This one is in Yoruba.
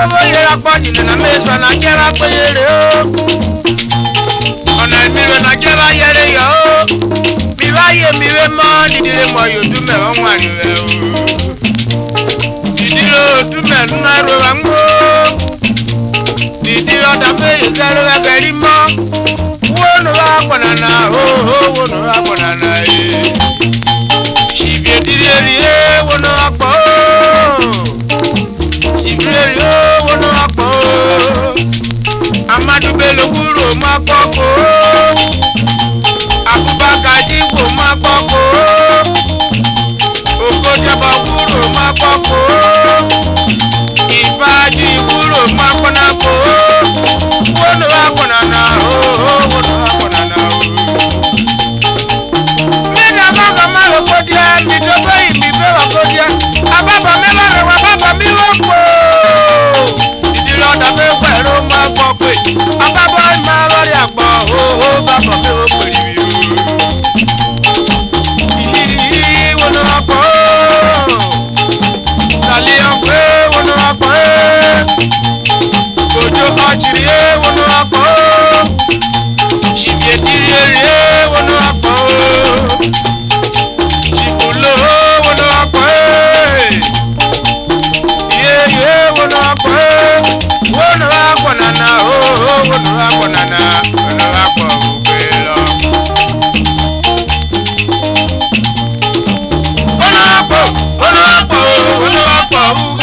boye akpọji na meso na kera kwere o ona mire na kera yere yo mi ba ye mi we mo ni dire mo yo du me won wa ni we o didiro du me na ro wa ngo didiro da fe zero wa gari mo wono wa kwanana ho wono wa kwanana e shibie direri e wono akpo shibie o wono akpo amadu belo kuro ma koko abubakar jibo ma koko okojaba kuro ma koko ifaji kuro ma konako wono wa kwanana ho wono wa kwanana ho malo kodia mi do bayi mi be wa kodia ababa me la re wa baba mi wo ko didi lo da be pẹ̀lú ma gbo pe ababa ma lo ri agbo o baba me wo pe ri mi o wono agbo dali agbo wono agbo kojo ajiri wono agbo shibie diri wono agbo wono akpo ye wono akpo wono akpo nana wono akpo nana wono akpo ubelo wono akpo